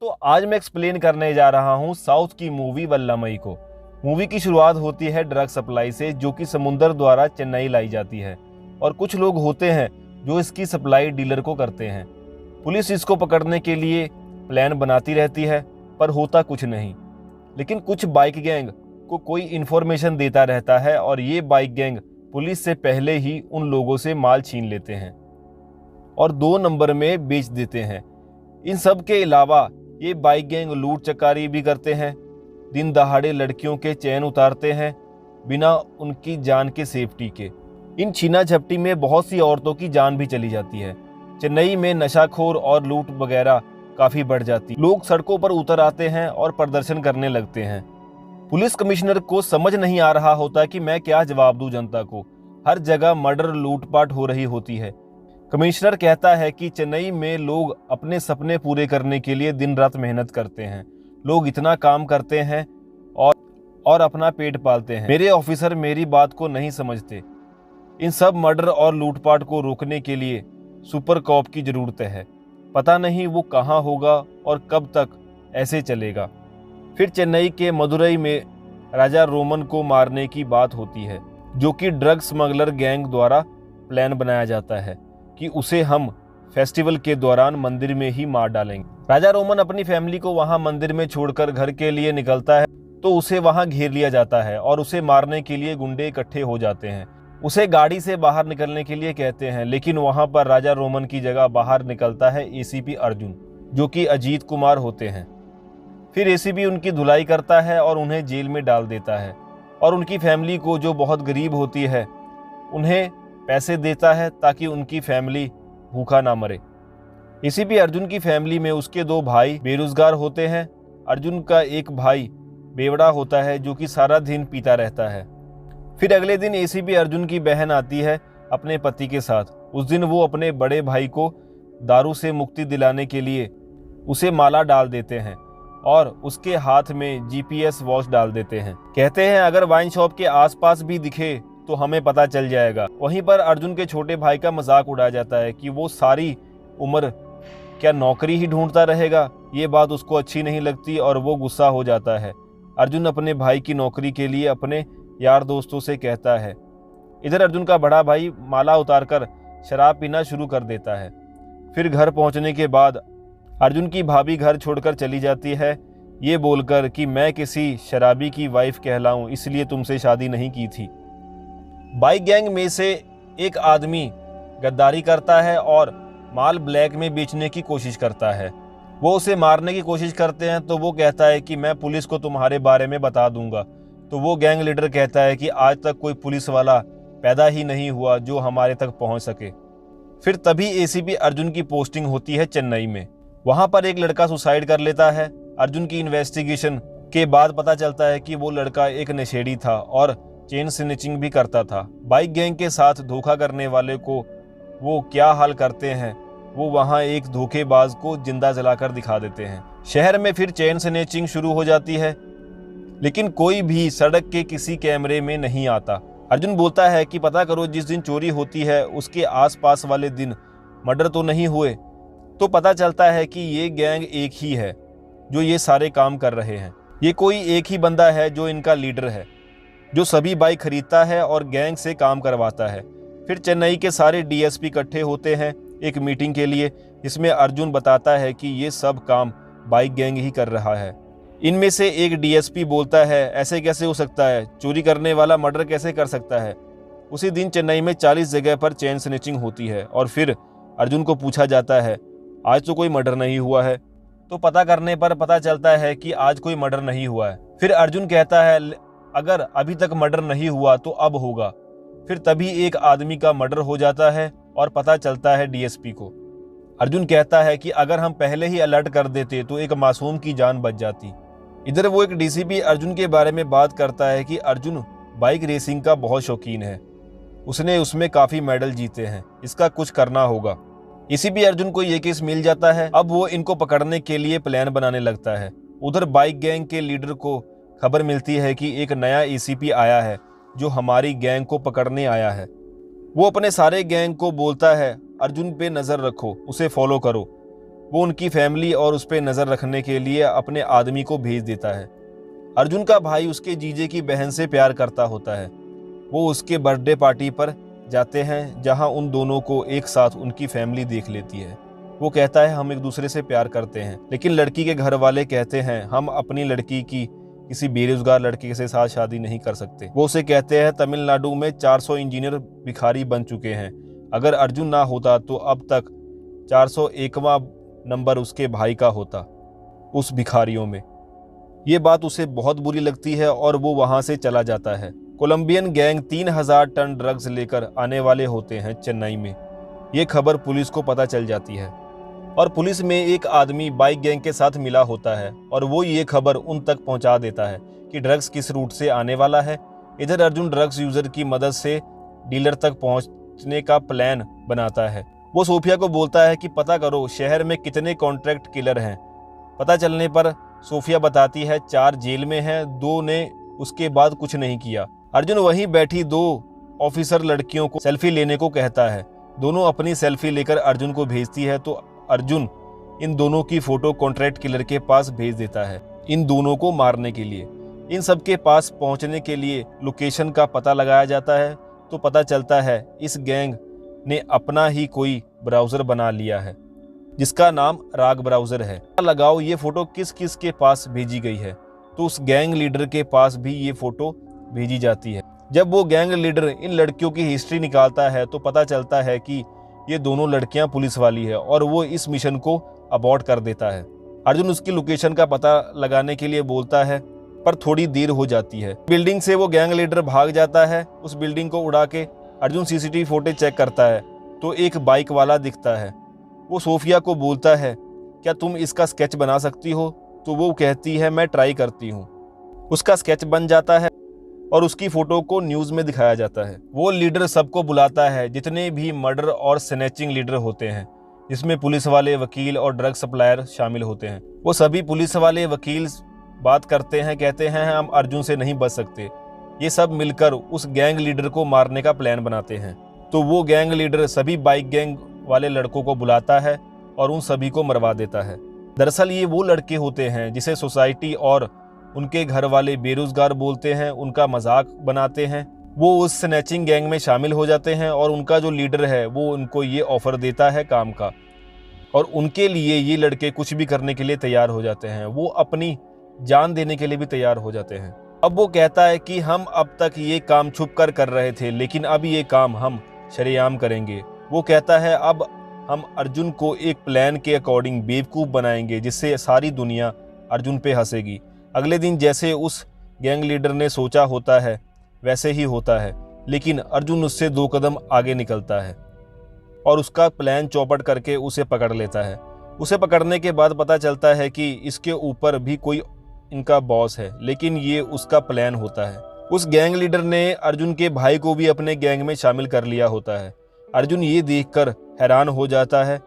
तो आज मैं एक्सप्लेन करने जा रहा हूँ साउथ की मूवी वल्लमई को। मूवी की शुरुआत होती है ड्रग सप्लाई से, जो कि समुंदर द्वारा चेन्नई लाई जाती है और कुछ लोग होते हैं जो इसकी सप्लाई डीलर को करते हैं। पुलिस इसको पकड़ने के लिए प्लान बनाती रहती है पर होता कुछ नहीं। लेकिन कुछ बाइक गैंग को कोई इन्फॉर्मेशन देता रहता है और ये बाइक गैंग पुलिस से पहले ही उन लोगों से माल छीन लेते हैं और 2 नंबर में बेच देते हैं। इन सब के अलावा ये बाइक गैंग लूट चकारी भी करते हैं, दिन दहाड़े लड़कियों के चैन उतारते हैं बिना उनकी जान के सेफ्टी के। इन छीना झपटी में बहुत सी औरतों की जान भी चली जाती है। चेन्नई में नशाखोर और लूट वगैरह काफ़ी बढ़ जाती। लोग सड़कों पर उतर आते हैं और प्रदर्शन करने लगते हैं। पुलिस कमिश्नर को समझ नहीं आ रहा होता कि मैं क्या जवाब दूं जनता को। हर जगह मर्डर लूटपाट हो रही होती है। कमिश्नर कहता है कि चेन्नई में लोग अपने सपने पूरे करने के लिए दिन रात मेहनत करते हैं। लोग इतना काम करते हैं और अपना पेट पालते हैं। मेरे ऑफिसर मेरी बात को नहीं समझते। इन सब मर्डर और लूटपाट को रोकने के लिए सुपर कॉप की जरूरत है। पता नहीं वो कहाँ होगा और कब तक ऐसे चलेगा। फिर चेन्नई के मदुरई में राजा रोमन को मारने की बात होती है, जो कि ड्रग स्मगलर गैंग द्वारा प्लान बनाया जाता है कि उसे हम फेस्टिवल के दौरान मंदिर में ही मार डालेंगे। राजा रोमन अपनी फैमिली को वहां मंदिर में छोड़कर घर के लिए निकलता है तो उसे वहां घेर लिया जाता है और उसे मारने के लिए गुंडे इकट्ठे हो जाते हैं। उसे गाड़ी से बाहर निकलने के लिए कहते हैं, लेकिन वहां पर राजा रोमन की जगह बाहर निकलता है एसीपी अर्जुन, जो कि अजीत कुमार होते हैं। फिर एसीपी उनकी धुलाई करता है और उन्हें जेल में डाल देता है और उनकी फैमिली को, जो बहुत गरीब होती है, उन्हें पैसे देता है ताकि उनकी फैमिली भूखा ना मरे। एसीपी अर्जुन की फैमिली में उसके 2 भाई बेरोजगार होते हैं। अर्जुन का एक भाई बेवड़ा होता है जो कि सारा दिन पीता रहता है। फिर अगले दिन एसीपी अर्जुन की बहन आती है अपने पति के साथ। उस दिन वो अपने बड़े भाई को दारू से मुक्ति दिलाने के लिए उसे माला डाल देते हैं और उसके हाथ में जीपीएस वॉच डाल देते हैं। कहते हैं अगर वाइन शॉप के आसपास भी दिखे तो हमें पता चल जाएगा। वहीं पर अर्जुन के छोटे भाई का मजाक उड़ाया जाता है कि वो सारी उम्र क्या नौकरी ही ढूंढता रहेगा। ये बात उसको अच्छी नहीं लगती और वो गुस्सा हो जाता है। अर्जुन अपने भाई की नौकरी के लिए अपने यार दोस्तों से कहता है। इधर अर्जुन का बड़ा भाई माला उतारकर शराब पीना शुरू कर देता है। फिर घर पहुंचने के बाद अर्जुन की भाभी घर छोड़कर चली जाती है, ये बोलकर कि मैं किसी शराबी की वाइफ कहलाऊं, इसलिए तुमसे शादी नहीं की थी। बाइक गैंग में से एक आदमी गद्दारी करता है और माल ब्लैक में बेचने की कोशिश करता है। वो उसे मारने की कोशिश करते हैं तो वो कहता है कि मैं पुलिस को तुम्हारे बारे में बता दूंगा। तो वो गैंग लीडर कहता है कि आज तक कोई पुलिस वाला पैदा ही नहीं हुआ जो हमारे तक पहुंच सके। फिर तभी एसीपी अर्जुन की पोस्टिंग होती है चेन्नई में। वहां पर एक लड़का सुसाइड कर लेता है। अर्जुन की इन्वेस्टिगेशन के बाद पता चलता है कि वो लड़का एक नशेड़ी था और चेन स्नैचिंग भी करता था। बाइक गैंग के साथ धोखा करने वाले को वो क्या हाल करते हैं, वो वहां एक धोखेबाज को जिंदा जलाकर दिखा देते हैं। शहर में फिर चेन स्नैचिंग शुरू हो जाती है, लेकिन कोई भी सड़क के किसी कैमरे में नहीं आता। अर्जुन बोलता है कि पता करो जिस दिन चोरी होती है उसके आसपास वाले दिन मर्डर तो नहीं हुए। तो पता चलता है कि ये गैंग एक ही है जो ये सारे काम कर रहे हैं। ये कोई एक ही बंदा है जो इनका लीडर है, जो सभी बाइक खरीदता है और गैंग से काम करवाता है। फिर चेन्नई के सारे डीएसपी इकट्ठे होते हैं एक मीटिंग के लिए, जिसमें अर्जुन बताता है कि ये सब काम बाइक गैंग ही कर रहा है। इनमें से एक डीएसपी बोलता है ऐसे कैसे हो सकता है, चोरी करने वाला मर्डर कैसे कर सकता है। उसी दिन चेन्नई में 40 जगह पर चेन स्नैचिंग होती है और फिर अर्जुन को पूछा जाता है आज तो कोई मर्डर नहीं हुआ है। तो पता करने पर पता चलता है कि आज कोई मर्डर नहीं हुआ है। फिर अर्जुन कहता है अगर अभी तक मर्डर नहीं हुआ तो अब होगा। फिर तभी एक आदमी का मर्डर हो जाता है और पता चलता है डीएसपी को। अर्जुन कहता है कि अगर हम पहले ही अलर्ट कर देते तो एक मासूम की जान बच जाती। इधर वो एक डीसीपी अर्जुन के बारे में बात करता है कि अर्जुन बाइक रेसिंग का बहुत शौकीन है, उसने उसमें काफी मेडल जीते हैं, इसका कुछ करना होगा। एसीपी अर्जुन को ये केस मिल जाता है। अब वो इनको पकड़ने के लिए प्लान बनाने लगता है। उधर बाइक गैंग के लीडर को खबर मिलती है कि एक नया एसीपी आया है जो हमारी गैंग को पकड़ने आया है। वो अपने सारे गैंग को बोलता है अर्जुन पे नजर रखो, उसे फॉलो करो। वो उनकी फैमिली और उस पर नज़र रखने के लिए अपने आदमी को भेज देता है। अर्जुन का भाई उसके जीजे की बहन से प्यार करता होता है। वो उसके बर्थडे पार्टी पर जाते हैं जहां उन दोनों को एक साथ उनकी फैमिली देख लेती है। वो कहता है हम एक दूसरे से प्यार करते हैं, लेकिन लड़की के घर वाले कहते हैं हम अपनी लड़की की किसी बेरोजगार लड़के के साथ शादी नहीं कर सकते। वो उसे कहते हैं तमिलनाडु में 400 इंजीनियर भिखारी बन चुके हैं, अगर अर्जुन ना होता तो अब तक 401वां नंबर उसके भाई का होता उस भिखारियों में। ये बात उसे बहुत बुरी लगती है और वो वहां से चला जाता है। कोलंबियन गैंग 3000 टन ड्रग्स लेकर आने वाले होते हैं चेन्नई में। ये खबर पुलिस को पता चल जाती है और पुलिस में एक आदमी बाइक गैंग के साथ मिला होता है और वो ये खबर उन तक पहुंचा देता है कि ड्रग्स किस रूट से आने वाला है। इधर अर्जुन ड्रग्स यूजर की मदद से डीलर तक पहुंचने का प्लान बनाता है। वो सोफिया को बोलता है कि पता करो शहर में कितने कॉन्ट्रैक्ट किलर हैं। पता चलने पर सोफिया बताती है 4 जेल में हैं, 2 ने उसके बाद कुछ नहीं किया। अर्जुन वहीं बैठी 2 ऑफिसर लड़कियों को सेल्फी लेने को कहता है। दोनों अपनी सेल्फी लेकर अर्जुन को भेजती है तो अर्जुन इन दोनों की फोटो कॉन्ट्रैक्ट किलर के पास भेज देता है इन दोनों को मारने के लिए। इन सब के पास पहुंचने के लिए लोकेशन का पता लगाया जाता है तो पता चलता है इस गैंग ने अपना ही कोई ब्राउज़र बना लिया है जिसका नाम राग ब्राउज़र है। लगाओ ये फ़ोटो किस किस के पास भेजी गई है, तो उस गैंग लीडर के पास भी ये फ़ोटो भेजी जाती है। जब वो गैंग लीडर इन लड़कियों की हिस्ट्री निकालता है तो पता चलता है कि ये दोनों लड़कियां पुलिस वाली है और वो इस मिशन को अबॉर्ट कर देता है। अर्जुन उसकी लोकेशन का पता लगाने के लिए बोलता है पर थोड़ी देर हो जाती है। बिल्डिंग से वो गैंग लीडर भाग जाता है। उस बिल्डिंग को उड़ा के अर्जुन सीसीटीवी फुटेज चेक करता है तो एक बाइक वाला दिखता है। वो सोफिया को बोलता है क्या तुम इसका स्केच बना सकती हो, तो वो कहती है मैं ट्राई करती हूँ। उसका स्केच बन जाता है और उसकी फोटो को न्यूज़ में दिखाया जाता है। वो लीडर सबको बुलाता है जितने भी मर्डर और स्नैचिंग लीडर होते हैं, जिसमें पुलिस वाले, वकील और ड्रग सप्लायर शामिल होते हैं। वो सभी पुलिस वाले वकील बात करते हैं, कहते हैं हम अर्जुन से नहीं बच सकते। ये सब मिलकर उस गैंग लीडर को मारने का प्लान बनाते हैं। तो वो गैंग लीडर सभी बाइक गैंग वाले लड़कों को बुलाता है और उन सभी को मरवा देता है। दरअसल ये वो लड़के होते हैं जिसे सोसाइटी और उनके घर वाले बेरोजगार बोलते हैं, उनका मजाक बनाते हैं। वो उस स्नैचिंग गैंग में शामिल हो जाते हैं और उनका जो लीडर है वो उनको ये ऑफर देता है काम का और उनके लिए ये लड़के कुछ भी करने के लिए तैयार हो जाते हैं। वो अपनी जान देने के लिए भी तैयार हो जाते हैं। अब वो कहता है कि हम अब तक ये काम छुप कर रहे थे, लेकिन अब ये काम हम शरेआम करेंगे। वो कहता है अब हम अर्जुन को एक प्लान के अकॉर्डिंग बेवकूफ़ बनाएंगे जिससे सारी दुनिया अर्जुन पे हंसेगी। अगले दिन जैसे उस गैंग लीडर ने सोचा होता है वैसे ही होता है, लेकिन अर्जुन उससे 2 कदम आगे निकलता है और उसका प्लान चौपट करके उसे पकड़ लेता है। उसे पकड़ने के बाद पता चलता है कि इसके ऊपर भी कोई इनका बॉस है, लेकिन ये उसका प्लान होता है। उस गैंग लीडर ने अर्जुन के भाई को भी अपने गैंग में शामिल कर लिया होता है। अर्जुन ये देखकर हैरान हो जाता है।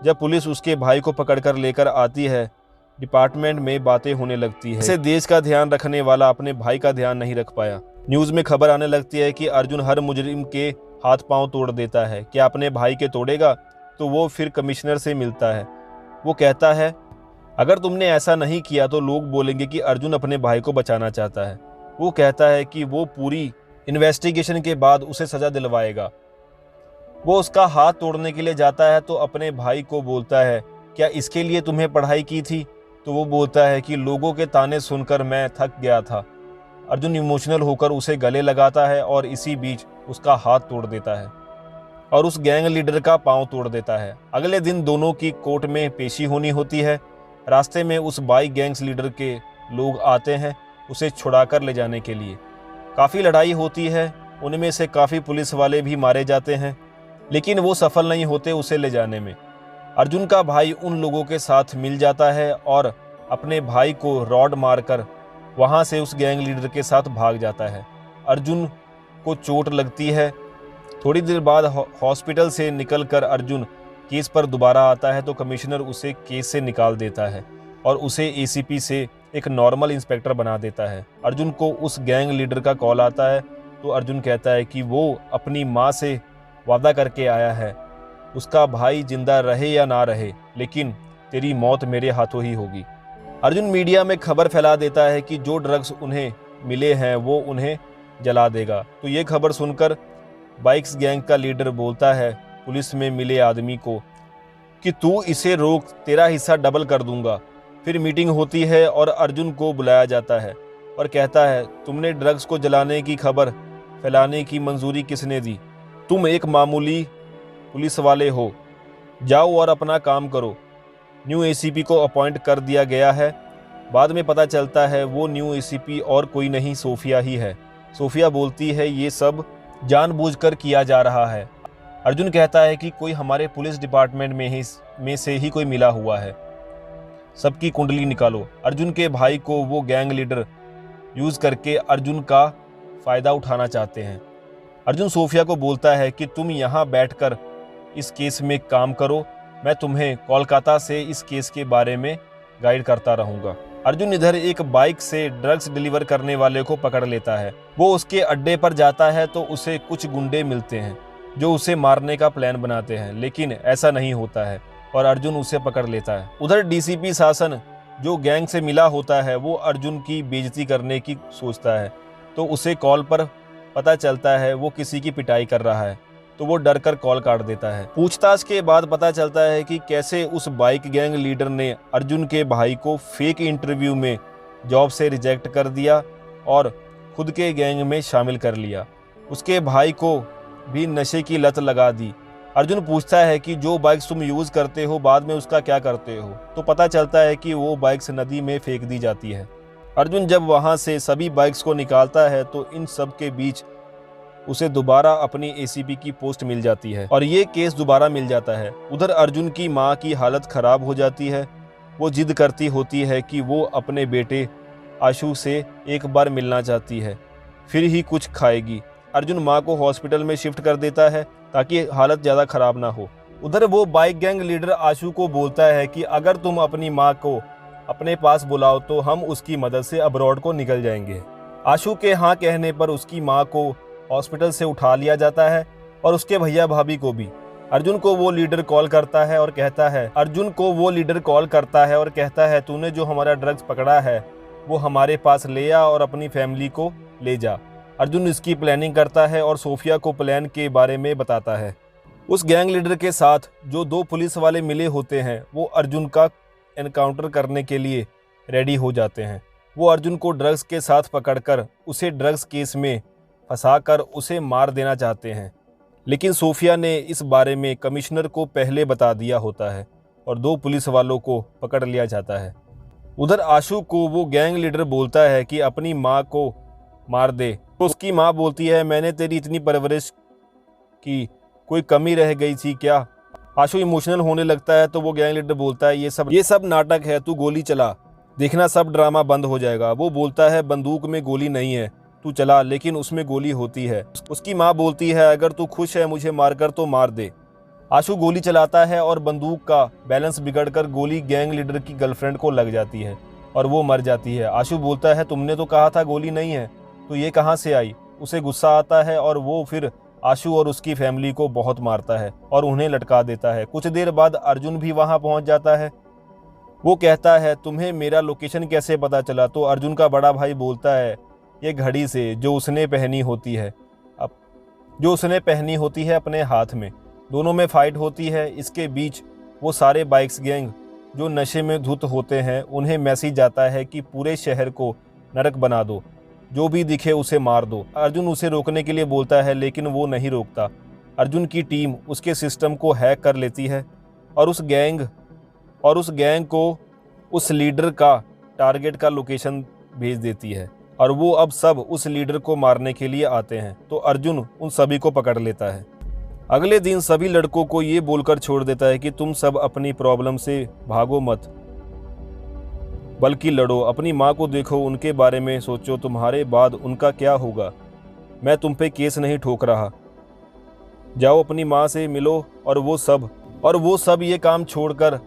जब पुलिस उसके भाई को पकड़कर लेकर आती है, डिपार्टमेंट में बातें होने लगती है। इसे देश का ध्यान रखने वाला अपने भाई का ध्यान नहीं रख पाया। न्यूज़ में खबर आने लगती है कि अर्जुन हर मुजरिम के हाथ पांव तोड़ देता है। क्या अपने भाई के तोड़ेगा? तो वो फिर कमिश्नर से मिलता है। वो कहता है अगर तुमने ऐसा नहीं किया तो लोग बोलेंगे कि अर्जुन अपने भाई को बचाना चाहता है। वो कहता है कि वो पूरी इन्वेस्टिगेशन के बाद उसे सज़ा दिलवाएगा। वो उसका हाथ तोड़ने के लिए जाता है तो अपने भाई को बोलता है क्या इसके लिए तुम्हें पढ़ाई की थी? तो वो बोलता है कि लोगों के ताने सुनकर मैं थक गया था। अर्जुन इमोशनल होकर उसे गले लगाता है और इसी बीच उसका हाथ तोड़ देता है और उस गैंग लीडर का पांव तोड़ देता है। अगले दिन दोनों की कोर्ट में पेशी होनी होती है। रास्ते में उस बाइक गैंग्स लीडर के लोग आते हैं उसे छुड़ाकर ले जाने के लिए। काफ़ी लड़ाई होती है, उनमें से काफ़ी पुलिस वाले भी मारे जाते हैं, लेकिन वो सफल नहीं होते उसे ले जाने में। अर्जुन का भाई उन लोगों के साथ मिल जाता है और अपने भाई को रॉड मारकर वहाँ से उस गैंग लीडर के साथ भाग जाता है। अर्जुन को चोट लगती है। थोड़ी देर बाद हॉस्पिटल से निकलकर अर्जुन केस पर दोबारा आता है तो कमिश्नर उसे केस से निकाल देता है और उसे एसीपी से एक नॉर्मल इंस्पेक्टर बना देता है। अर्जुन को उस गैंग लीडर का कॉल आता है तो अर्जुन कहता है कि वो अपनी माँ से वादा करके आया है उसका भाई जिंदा रहे या ना रहे, लेकिन तेरी मौत मेरे हाथों ही होगी। अर्जुन मीडिया में खबर फैला देता है कि जो ड्रग्स उन्हें मिले हैं वो उन्हें जला देगा। तो ये खबर सुनकर बाइक्स गैंग का लीडर बोलता है पुलिस में मिले आदमी को कि तू इसे रोक, तेरा हिस्सा डबल कर दूंगा। फिर मीटिंग होती है और अर्जुन को बुलाया जाता है और कहता है तुमने ड्रग्स को जलाने की खबर फैलाने की मंजूरी किसने दी? तुम एक मामूली पुलिस वाले हो, जाओ और अपना काम करो। न्यू एसीपी को अपॉइंट कर दिया गया है। बाद में पता चलता है वो न्यू एसीपी और कोई नहीं, सोफिया ही है। सोफिया बोलती है ये सब जानबूझकर किया जा रहा है। अर्जुन कहता है कि कोई हमारे पुलिस डिपार्टमेंट में से ही कोई मिला हुआ है, सबकी कुंडली निकालो। अर्जुन के भाई को वो गैंग लीडर यूज करके अर्जुन का फायदा उठाना चाहते हैं। अर्जुन सोफिया को बोलता है कि तुम यहाँ बैठकर इस केस में काम करो, मैं तुम्हें कोलकाता से इस केस के बारे में गाइड करता रहूँगा। अर्जुन इधर एक बाइक से ड्रग्स डिलीवर करने वाले को पकड़ लेता है। वो उसके अड्डे पर जाता है तो उसे कुछ गुंडे मिलते हैं जो उसे मारने का प्लान बनाते हैं, लेकिन ऐसा नहीं होता है और अर्जुन उसे पकड़ लेता है। उधर डीसीपी शासन जो गैंग से मिला होता है वो अर्जुन की बेइज्जती करने की सोचता है, तो उसे कॉल पर पता चलता है वो किसी की पिटाई कर रहा है, तो वो डर कर कॉल काट देता है। पूछताछ के बाद पता चलता है कि कैसे उस बाइक गैंग लीडर ने अर्जुन के भाई को फेक इंटरव्यू में जॉब से रिजेक्ट कर दिया और खुद के गैंग में शामिल कर लिया। उसके भाई को भी नशे की लत लगा दी। अर्जुन पूछता है कि जो बाइक्स तुम यूज करते हो बाद में उसका क्या करते हो, तो पता चलता है कि वो बाइक्स नदी में फेंक दी जाती है। अर्जुन जब वहां से सभी बाइक्स को निकालता है तो इन सब के बीच उसे दोबारा अपनी एसीपी की पोस्ट मिल जाती है और ये केस दोबारा मिल जाता है। उधर अर्जुन की माँ की हालत खराब हो जाती है। वो जिद करती होती है कि वो अपने बेटे आशु से एक बार मिलना चाहती है, फिर ही कुछ खाएगी। अर्जुन माँ को हॉस्पिटल में शिफ्ट कर देता है ताकि हालत ज़्यादा खराब ना हो। उधर वो बाइक गैंग लीडर आशु को बोलता है कि अगर तुम अपनी माँ को अपने पास बुलाओ तो हम उसकी मदद से अब्रॉड को निकल जाएंगे। आशु के हाँ कहने पर उसकी माँ को हॉस्पिटल से उठा लिया जाता है और उसके भैया भाभी को भी। अर्जुन को वो लीडर कॉल करता है और कहता है तूने जो हमारा ड्रग्स पकड़ा है वो हमारे पास ले आ और अपनी फैमिली को ले जा। अर्जुन इसकी प्लानिंग करता है और सोफिया को प्लान के बारे में बताता है। उस गैंग लीडर के साथ जो 2 पुलिस वाले मिले होते हैं वो अर्जुन का एनकाउंटर करने के लिए रेडी हो जाते हैं। वो अर्जुन को ड्रग्स के साथ पकड़कर उसे ड्रग्स केस में फंसाकर उसे मार देना चाहते हैं, लेकिन सोफिया ने इस बारे में कमिश्नर को पहले बता दिया होता है और 2 पुलिस वालों को पकड़ लिया जाता है। उधर आशु को वो गैंग लीडर बोलता है कि अपनी माँ को मार दे, तो उसकी माँ बोलती है मैंने तेरी इतनी परवरिश की, कोई कमी रह गई थी क्या? आशु इमोशनल होने लगता है तो वो गैंग लीडर बोलता है ये सब नाटक है, तू गोली चला, देखना सब ड्रामा बंद हो जाएगा। वो बोलता है बंदूक में गोली नहीं है, तू चला, लेकिन उसमें गोली होती है। उसकी माँ बोलती है अगर तू खुश है मुझे मारकर तो मार दे। आशु गोली चलाता है और बंदूक का बैलेंस बिगड़कर गोली गैंग लीडर की गर्लफ्रेंड को लग जाती है और वो मर जाती है। आशु बोलता है तुमने तो कहा था गोली नहीं है, तो ये कहाँ से आई? उसे गुस्सा आता है और वो फिर आशु और उसकी फैमिली को बहुत मारता है और उन्हें लटका देता है। कुछ देर बाद अर्जुन भी वहाँ पहुँच जाता है। वो कहता है तुम्हें मेरा लोकेशन कैसे पता चला? तो अर्जुन का बड़ा भाई बोलता है ये घड़ी से जो उसने पहनी होती है अपने हाथ में। दोनों में फाइट होती है। इसके बीच वो सारे बाइक्स गैंग जो नशे में धुत होते हैं उन्हें मैसेज आता है कि पूरे शहर को नरक बना दो, जो भी दिखे उसे मार दो। अर्जुन उसे रोकने के लिए बोलता है लेकिन वो नहीं रोकता। अर्जुन की टीम उसके सिस्टम को हैक कर लेती है और उस गैंग को उस लीडर का टारगेट का लोकेशन भेज देती है और वो अब सब उस लीडर को मारने के लिए आते हैं। तो अर्जुन उन सभी को पकड़ लेता है। अगले दिन सभी लड़कों को ये बोलकर छोड़ देता है कि तुम सब अपनी प्रॉब्लम से भागो मत, बल्कि लड़ो। अपनी माँ को देखो, उनके बारे में सोचो, तुम्हारे बाद उनका क्या होगा। मैं तुम पे केस नहीं ठोक रहा, जाओ अपनी माँ से मिलो। और वो सब ये काम छोड़कर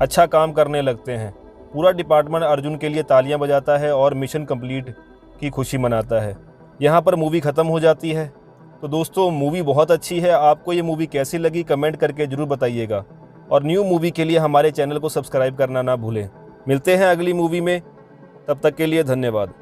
अच्छा काम करने लगते हैं। पूरा डिपार्टमेंट अर्जुन के लिए तालियां बजाता है और मिशन कंप्लीट की खुशी मनाता है। यहाँ पर मूवी ख़त्म हो जाती है। तो दोस्तों मूवी बहुत अच्छी है। आपको ये मूवी कैसी लगी कमेंट करके ज़रूर बताइएगा। और न्यू मूवी के लिए हमारे चैनल को सब्सक्राइब करना ना भूलें। मिलते हैं अगली मूवी में, तब तक के लिए धन्यवाद।